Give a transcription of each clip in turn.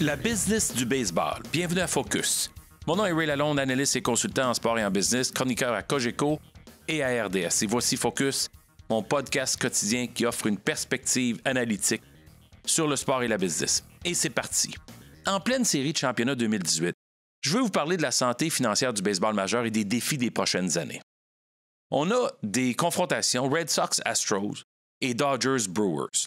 La business du baseball. Bienvenue à Focus. Mon nom est Ray Lalonde, analyste et consultant en sport et en business, chroniqueur à Cogeco et à RDS. Et voici Focus, mon podcast quotidien qui offre une perspective analytique sur le sport et la business. Et c'est parti. En pleine série de championnat 2018, je veux vous parler de la santé financière du baseball majeur et des défis des prochaines années. On a des confrontations Red Sox-Astros et Dodgers-Brewers.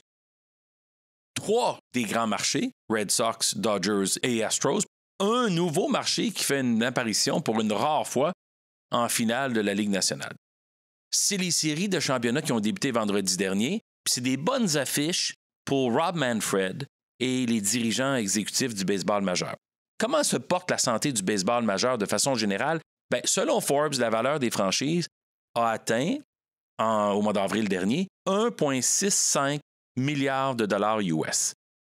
Trois des grands marchés, Red Sox, Dodgers et Astros, un nouveau marché qui fait une apparition pour une rare fois en finale de la Ligue nationale. C'est les séries de championnat qui ont débuté vendredi dernier, puis c'est des bonnes affiches pour Rob Manfred et les dirigeants exécutifs du baseball majeur. Comment se porte la santé du baseball majeur de façon générale? Bien, selon Forbes, la valeur des franchises a atteint, au mois d'avril dernier, 1,65 milliard de dollars US.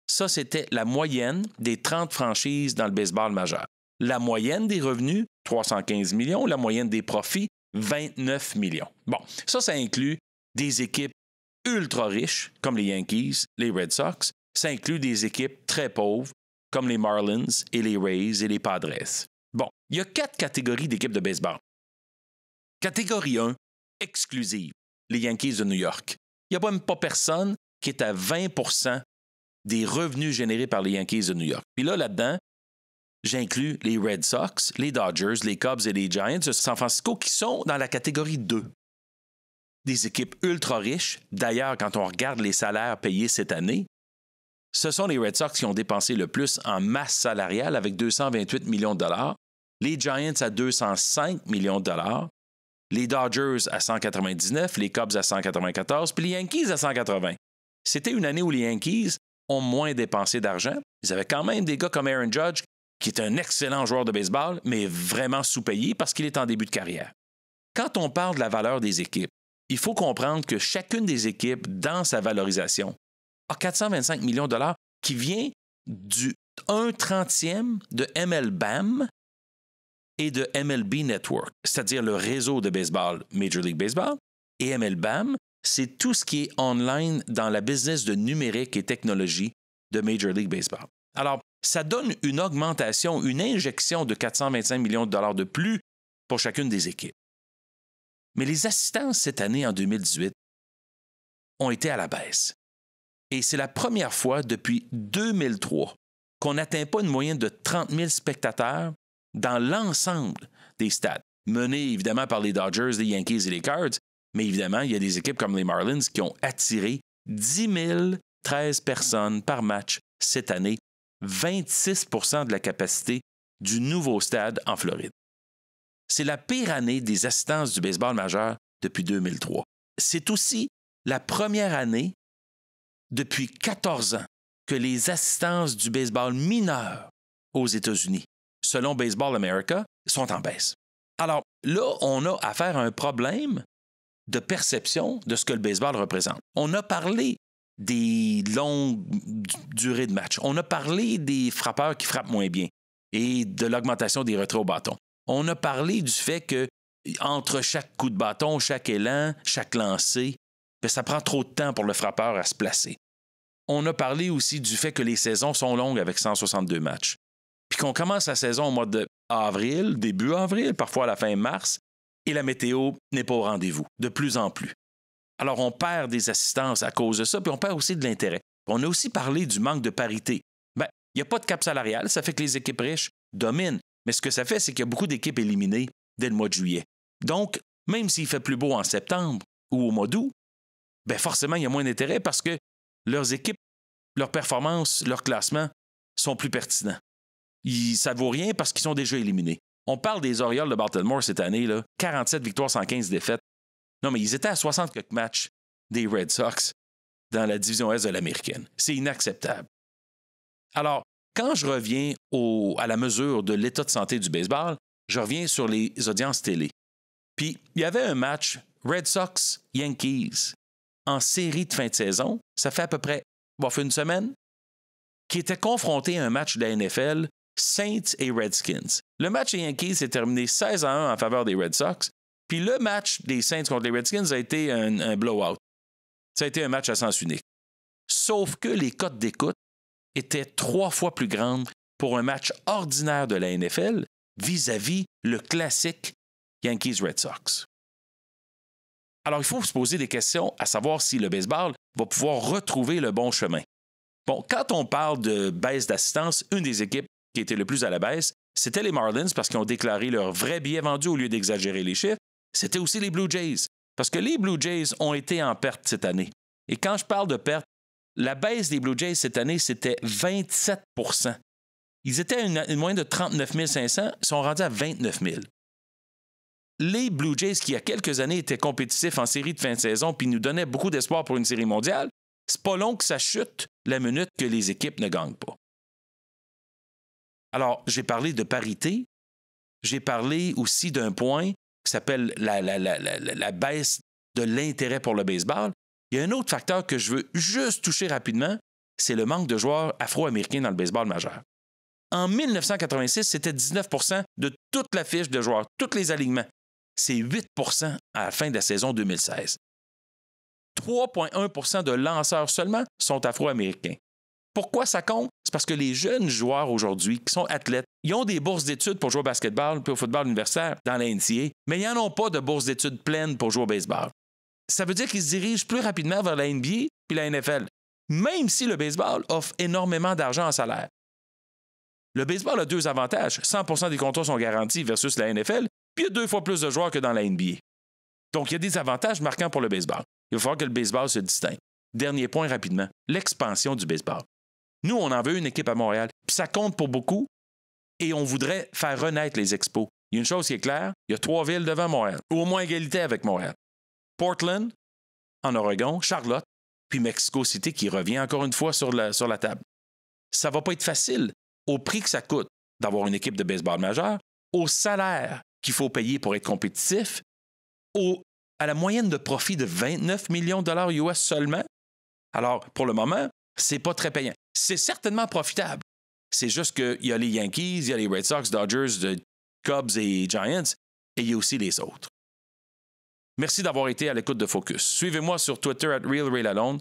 Ça, c'était la moyenne des 30 franchises dans le baseball majeur. La moyenne des revenus, 315 millions. La moyenne des profits, 29 millions. Bon, ça inclut des équipes ultra riches, comme les Yankees, les Red Sox. Ça inclut des équipes très pauvres, comme les Marlins et les Rays et les Padres. Bon, il y a 4 catégories d'équipes de baseball. Catégorie 1, exclusive, les Yankees de New York. Il n'y a même pas personne qui est à 20 % des revenus générés par les Yankees de New York. Puis là-dedans, j'inclus les Red Sox, les Dodgers, les Cubs et les Giants de San Francisco qui sont dans la catégorie 2. Des équipes ultra riches. D'ailleurs, quand on regarde les salaires payés cette année, ce sont les Red Sox qui ont dépensé le plus en masse salariale avec 228 millions de dollars, les Giants à 205 millions de dollars, les Dodgers à 199, les Cubs à 194, puis les Yankees à 180. C'était une année où les Yankees ont moins dépensé d'argent. Ils avaient quand même des gars comme Aaron Judge, qui est un excellent joueur de baseball, mais vraiment sous-payé parce qu'il est en début de carrière. Quand on parle de la valeur des équipes, il faut comprendre que chacune des équipes, dans sa valorisation, a 425 millions de dollars qui vient du 1/30e de MLBAM et de MLB Network, c'est-à-dire le réseau de baseball Major League Baseball. Et MLBAM, c'est tout ce qui est online dans la business de numérique et technologie de Major League Baseball. Alors, ça donne une augmentation, une injection de 425 millions de dollars de plus pour chacune des équipes. Mais les assistances cette année, en 2018, ont été à la baisse. Et c'est la première fois depuis 2003 qu'on n'atteint pas une moyenne de 30 000 spectateurs dans l'ensemble des stades, menés évidemment par les Dodgers, les Yankees et les Cards, mais évidemment, il y a des équipes comme les Marlins qui ont attiré 10 013 personnes par match cette année, 26 % de la capacité du nouveau stade en Floride. C'est la pire année des assistances du baseball majeur depuis 2003. C'est aussi la première année depuis 14 ans que les assistances du baseball mineur aux États-Unis, selon Baseball America, sont en baisse. Alors là, on a affaire à un problème de perception de ce que le baseball représente. On a parlé des longues durées de match. On a parlé des frappeurs qui frappent moins bien et de l'augmentation des retraits au bâton. On a parlé du fait que entre chaque coup de bâton, chaque élan, chaque lancer, ça prend trop de temps pour le frappeur à se placer. On a parlé aussi du fait que les saisons sont longues avec 162 matchs. Puis qu'on commence la saison au mois d'avril, début avril, parfois à la fin mars, et la météo n'est pas au rendez-vous, de plus en plus. Alors, on perd des assistances à cause de ça, puis on perd aussi de l'intérêt. On a aussi parlé du manque de parité. Bien, il n'y a pas de cap salarial, ça fait que les équipes riches dominent. Mais ce que ça fait, c'est qu'il y a beaucoup d'équipes éliminées dès le mois de juillet. Donc, même s'il fait plus beau en septembre ou au mois d'août, bien forcément, il y a moins d'intérêt parce que leurs équipes, leurs performances, leurs classements sont plus pertinents. Ça ne vaut rien parce qu'ils sont déjà éliminés. On parle des Orioles de Baltimore cette année, là, 47 victoires, 115 défaites. Non, mais ils étaient à 60 quelques matchs des Red Sox dans la division Est de l'Américaine. C'est inacceptable. Alors, quand je reviens à la mesure de l'état de santé du baseball, je reviens sur les audiences télé. Puis, il y avait un match Red Sox-Yankees en série de fin de saison, ça fait à peu près une semaine, qui était confronté à un match de la NFL, Saints et Redskins. Le match des Yankees s'est terminé 16-1 en faveur des Red Sox, puis le match des Saints contre les Redskins a été un blowout. Ça a été un match à sens unique. Sauf que les cotes d'écoute était 3 fois plus grande pour un match ordinaire de la NFL vis-à-vis le classique Yankees-Red Sox. Alors, il faut se poser des questions à savoir si le baseball va pouvoir retrouver le bon chemin. Bon, quand on parle de baisse d'assistance, une des équipes qui était le plus à la baisse, c'était les Marlins parce qu'ils ont déclaré leur vrai billet vendu au lieu d'exagérer les chiffres. C'était aussi les Blue Jays parce que les Blue Jays ont été en perte cette année. Et quand je parle de perte, la baisse des Blue Jays cette année, c'était 27 %. Ils étaient à une moyenne de 39 500, ils sont rendus à 29 000. Les Blue Jays, qui il y a quelques années étaient compétitifs en série de fin de saison puis nous donnaient beaucoup d'espoir pour une série mondiale, c'est pas long que ça chute la minute que les équipes ne gagnent pas. Alors, j'ai parlé de parité, j'ai parlé aussi d'un point qui s'appelle la baisse de l'intérêt pour le baseball. Il y a un autre facteur que je veux juste toucher rapidement, c'est le manque de joueurs afro-américains dans le baseball majeur. En 1986, c'était 19 % de toute la fiche de joueurs, tous les alignements. C'est 8 % à la fin de la saison 2016. 3,1 % de lanceurs seulement sont afro-américains. Pourquoi ça compte? C'est parce que les jeunes joueurs aujourd'hui qui sont athlètes, ils ont des bourses d'études pour jouer au basketball et au football universitaire dans la NCAA, mais ils n'en ont pas de bourses d'études pleines pour jouer au baseball. Ça veut dire qu'ils se dirigent plus rapidement vers la NBA puis la NFL, même si le baseball offre énormément d'argent en salaire. Le baseball a 2 avantages. 100 % des contrats sont garantis versus la NFL, puis il y a 2 fois plus de joueurs que dans la NBA. Donc, il y a des avantages marquants pour le baseball. Il va falloir que le baseball se distingue. Dernier point rapidement, l'expansion du baseball. Nous, on en veut une équipe à Montréal, puis ça compte pour beaucoup, et on voudrait faire renaître les expos. Il y a une chose qui est claire, il y a 3 villes devant Montréal, ou au moins égalité avec Montréal. Portland, en Oregon, Charlotte, puis Mexico City qui revient encore une fois sur la table. Ça ne va pas être facile au prix que ça coûte d'avoir une équipe de baseball majeure, au salaire qu'il faut payer pour être compétitif, à la moyenne de profit de 29 millions de dollars US seulement. Alors, pour le moment, c'est pas très payant. C'est certainement profitable. C'est juste qu'il y a les Yankees, il y a les Red Sox, Dodgers, Cubs et Giants, et il y a aussi les autres. Merci d'avoir été à l'écoute de Focus. Suivez-moi sur Twitter @RealRayLalonde.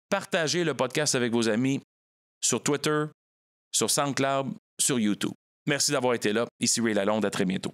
Partagez le podcast avec vos amis sur Twitter, sur SoundCloud, sur YouTube. Merci d'avoir été là. Ici Ray Lalonde. À très bientôt.